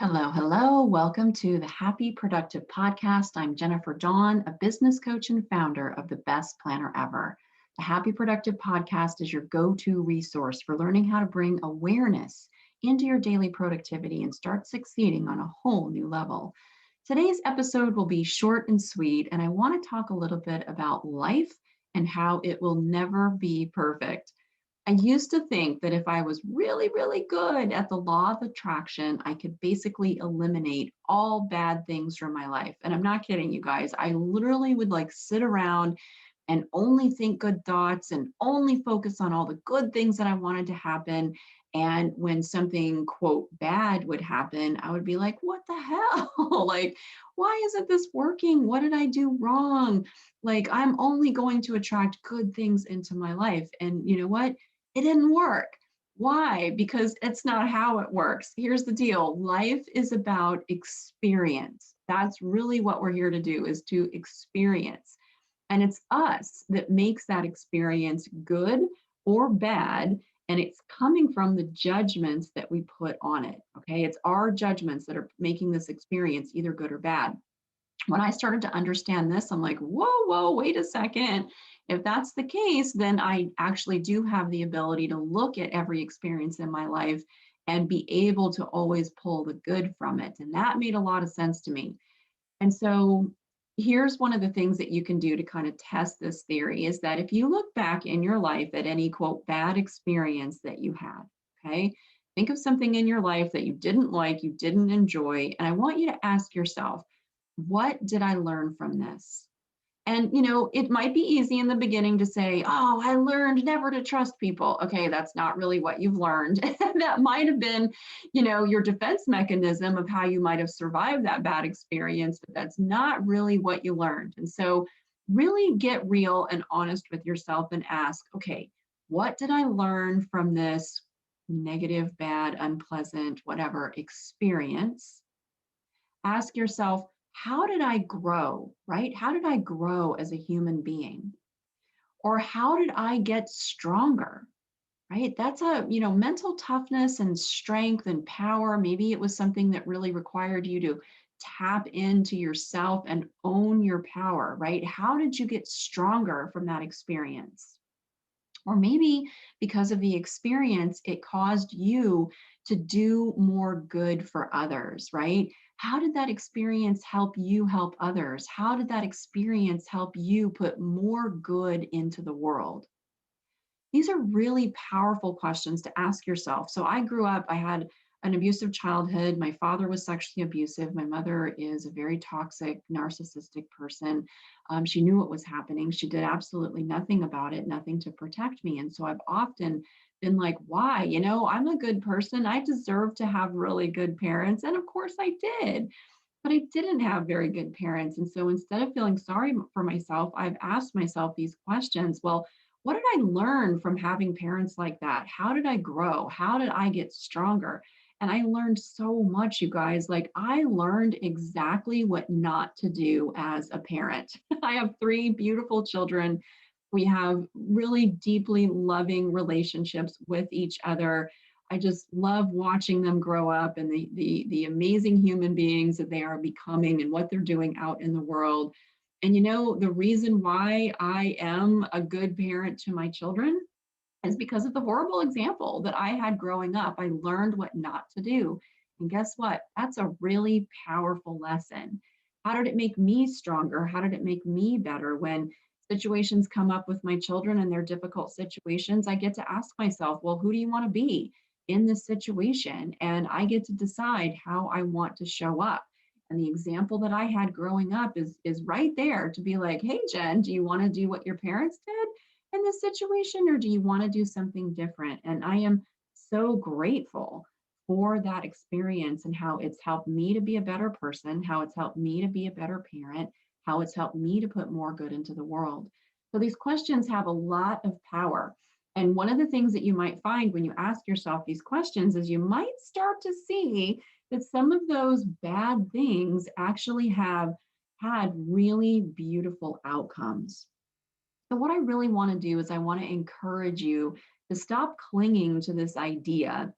Hello, hello. Welcome to the Happy Productive Podcast. I'm Jennifer Dawn, a business coach and founder of the Best Planner Ever. The Happy Productive Podcast is your go-to resource for learning how to bring awareness into your daily productivity and start succeeding on a whole new level. Today's episode will be short and sweet, and I want to talk a little bit about life and how it will never be perfect. I used to think that if I was really, really good at the law of attraction, I could basically eliminate all bad things from my life. And I'm not kidding you guys. I literally would sit around and only think good thoughts and only focus on all the good things that I wanted to happen. And when something, quote, bad would happen, I would be like, what the hell? Why isn't this working? What did I do wrong? I'm only going to attract good things into my life. And you know what? It didn't work. Why? Because it's not how it works. Here's the deal. Life is about experience. That's really what we're here to do, is to experience. And it's us that makes that experience good or bad. And it's coming from the judgments that we put on it. Okay. It's our judgments that are making this experience either good or bad. When I started to understand this, I'm like, whoa, wait a second. If that's the case, then I actually do have the ability to look at every experience in my life and be able to always pull the good from it. And that made a lot of sense to me. And so here's one of the things that you can do to kind of test this theory is that if you look back in your life at any quote bad experience that you had, okay, think of something in your life that you didn't like, you didn't enjoy, and I want you to ask yourself, what did I learn from this? And, it might be easy in the beginning to say, oh, I learned never to trust people. Okay, that's not really what you've learned. That might have been, your defense mechanism of how you might have survived that bad experience, but that's not really what you learned. And so really get real and honest with yourself and ask, okay, what did I learn from this negative, bad, unpleasant, whatever experience? Ask yourself, how did I grow, right? How did I grow as a human being? Or how did I get stronger, right? That's mental toughness and strength and power. Maybe it was something that really required you to tap into yourself and own your power, right? How did you get stronger from that experience? Or maybe because of the experience, it caused you to do more good for others, right? How did that experience help you help others? How did that experience help you put more good into the world? These are really powerful questions to ask yourself. So I grew up, I had an abusive childhood. My father was sexually abusive. My mother is a very toxic, narcissistic person. She knew what was happening. She did absolutely nothing about it, nothing to protect me. And so I've often been like, why? I'm a good person. I deserve to have really good parents. And of course I did. But I didn't have very good parents. And so instead of feeling sorry for myself, I've asked myself these questions. Well, what did I learn from having parents like that? How did I grow? How did I get stronger? And I learned so much, you guys. I learned exactly what not to do as a parent. I have three beautiful children. We have really deeply loving relationships with each other. I just love watching them grow up and the amazing human beings that they are becoming and what they're doing out in the world. And the reason why I am a good parent to my children is because of the horrible example that I had growing up. I learned what not to do. And guess what? That's a really powerful lesson. How did it make me stronger? How did it make me better when situations come up with my children and they're difficult situations? I get to ask myself, well, who do you want to be in this situation? And I get to decide how I want to show up. And the example that I had growing up is right there to be like, hey, Jen, do you want to do what your parents did in this situation, or do you want to do something different? And I am so grateful for that experience and how it's helped me to be a better person, how it's helped me to be a better parent, how it's helped me to put more good into the world. So these questions have a lot of power. And one of the things that you might find when you ask yourself these questions is you might start to see that some of those bad things actually have had really beautiful outcomes. So what I really want to do is I want to encourage you to stop clinging to this idea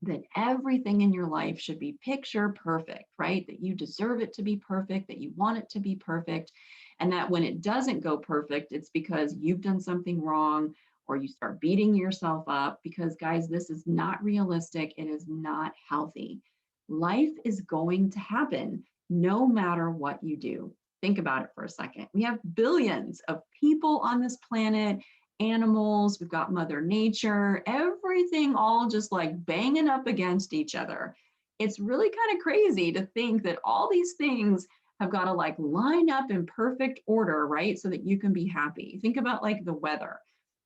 that everything in your life should be picture perfect, right? That you deserve it to be perfect, that you want it to be perfect, and that when it doesn't go perfect, it's because you've done something wrong or you start beating yourself up. Because, guys, this is not realistic. It is not healthy. Life is going to happen no matter what you do. Think about it for a second. We have billions of people on this planet, animals, we've got Mother Nature, everything all just like banging up against each other. It's really kind of crazy to think that all these things have got to like line up in perfect order, right? So that you can be happy. Think about like the weather.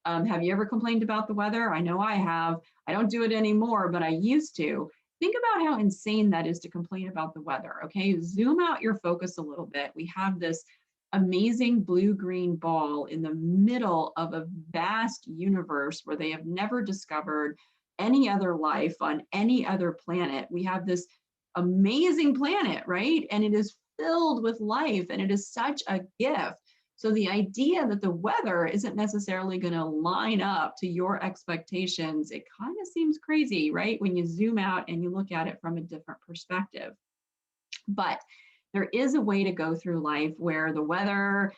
Have you ever complained about the weather? I know I have. I don't do it anymore, but I used to. Think about how insane that is to complain about the weather. Okay, zoom out your focus a little bit. We have this amazing blue-green ball in the middle of a vast universe where they have never discovered any other life on any other planet. We have this amazing planet, right? And it is filled with life, and it is such a gift. So the idea that the weather isn't necessarily going to line up to your expectations, it kind of seems crazy, right? When you zoom out and you look at it from a different perspective. But there is a way to go through life where the weather,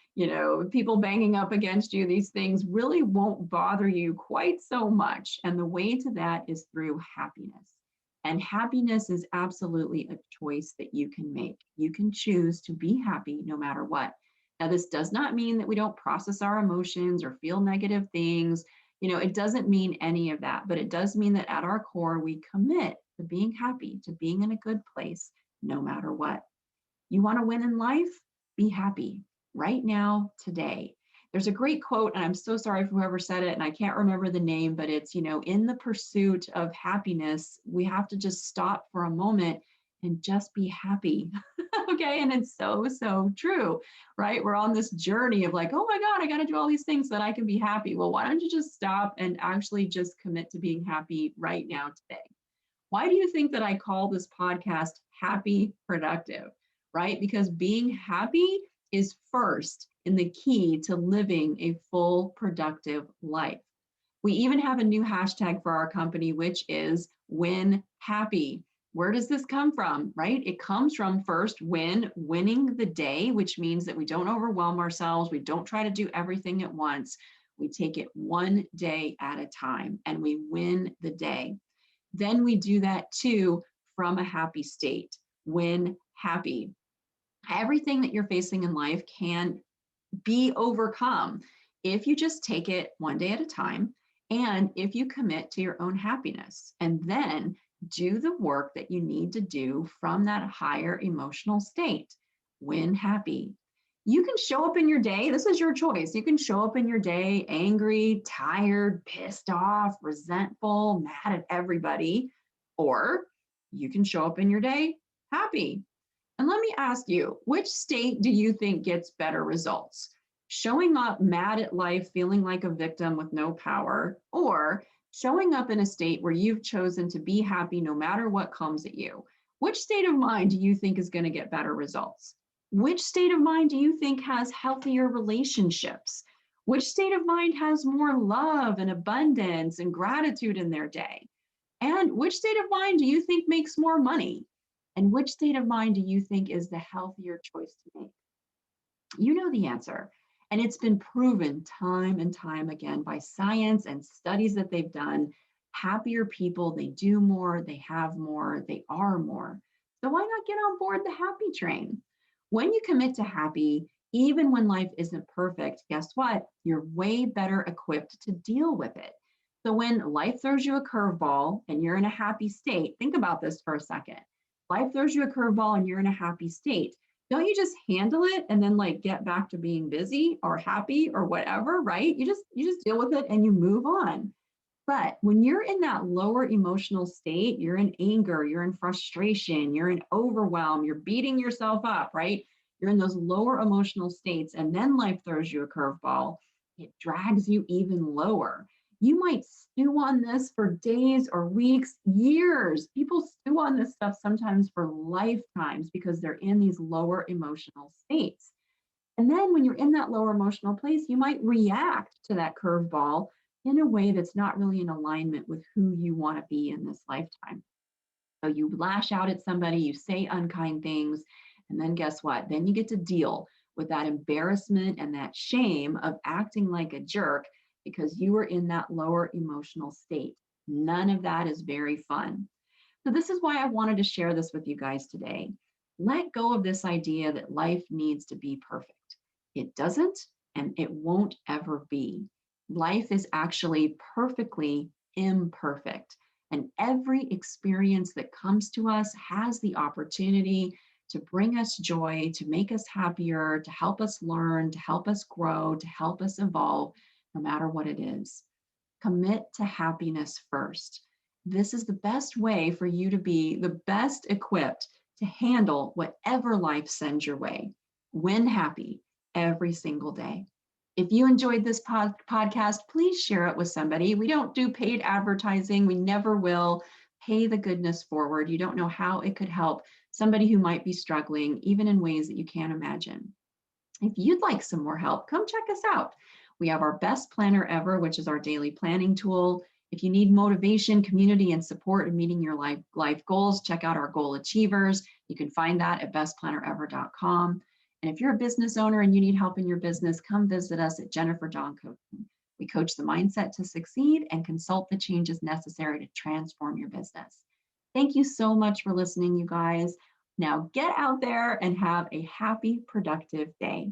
people banging up against you, these things really won't bother you quite so much. And the way to that is through happiness. And happiness is absolutely a choice that you can make. You can choose to be happy no matter what. Now, this does not mean that we don't process our emotions or feel negative things. It doesn't mean any of that, but it does mean that at our core, we commit to being happy, to being in a good place, no matter what. You want to win in life? Be happy right now, today. There's a great quote, and I'm so sorry for whoever said it, and I can't remember the name, but it's, in the pursuit of happiness, we have to just stop for a moment and just be happy. Okay. And it's so, so true, right? We're on this journey of like, oh my God, I got to do all these things so that I can be happy. Well, why don't you just stop and actually just commit to being happy right now, today? Why do you think that I call this podcast Happy Productive? Right? Because being happy is first in the key to living a full productive life. We even have a new hashtag for our company, which is Win Happy. Where does this come from, right? It comes from first winning the day, which means that we don't overwhelm ourselves. We don't try to do everything at once. We take it one day at a time and we win the day. Then we do that too from a happy state. Win happy. Everything that you're facing in life can be overcome if you just take it one day at a time and if you commit to your own happiness and then do the work that you need to do from that higher emotional state. Win happy. You can show up in your day. This is your choice. You can show up in your day angry, tired, pissed off, resentful, mad at everybody, or you can show up in your day happy. And let me ask you, which state do you think gets better results? Showing up mad at life, feeling like a victim with no power, or showing up in a state where you've chosen to be happy no matter what comes at you? Which state of mind do you think is going to get better results? Which state of mind do you think has healthier relationships? Which state of mind has more love and abundance and gratitude in their day? And which state of mind do you think makes more money? And which state of mind do you think is the healthier choice to make? You know the answer. And it's been proven time and time again by science and studies that they've done. Happier people, they do more, they have more, they are more. So why not get on board the happy train? When you commit to happy, even when life isn't perfect, guess what? You're way better equipped to deal with it. So when life throws you a curveball and you're in a happy state, think about this for a second. Life throws you a curveball and you're in a happy state. Don't you just handle it and then like get back to being busy or happy or whatever, right? You just deal with it and you move on. But when you're in that lower emotional state, you're in anger, you're in frustration, you're in overwhelm, you're beating yourself up, right? You're in those lower emotional states and then life throws you a curveball. It drags you even lower. You might stew on this for days or weeks, years. People stew on this stuff sometimes for lifetimes because they're in these lower emotional states. And then when you're in that lower emotional place, you might react to that curveball in a way that's not really in alignment with who you want to be in this lifetime. So you lash out at somebody, you say unkind things, and then guess what? Then you get to deal with that embarrassment and that shame of acting like a jerk because you were in that lower emotional state. None of that is very fun. So, this is why I wanted to share this with you guys today. Let go of this idea that life needs to be perfect. It doesn't, and it won't ever be. Life is actually perfectly imperfect. And every experience that comes to us has the opportunity to bring us joy, to make us happier, to help us learn, to help us grow, to help us evolve, no matter what it is. Commit to happiness first. This is the best way for you to be the best equipped to handle whatever life sends your way. Win happy every single day. If you enjoyed this podcast, please share it with somebody. We don't do paid advertising. We never will. Pay the goodness forward. You don't know how it could help somebody who might be struggling, even in ways that you can't imagine. If you'd like some more help, come check us out. We have our best planner ever, which is our daily planning tool. If you need motivation, community, and support in meeting your life goals, check out our goal achievers. You can find that at bestplannerever.com. And if you're a business owner and you need help in your business, come visit us at Jennifer Dawn Coaching. We coach the mindset to succeed and consult the changes necessary to transform your business. Thank you so much for listening, you guys. Now get out there and have a happy, productive day.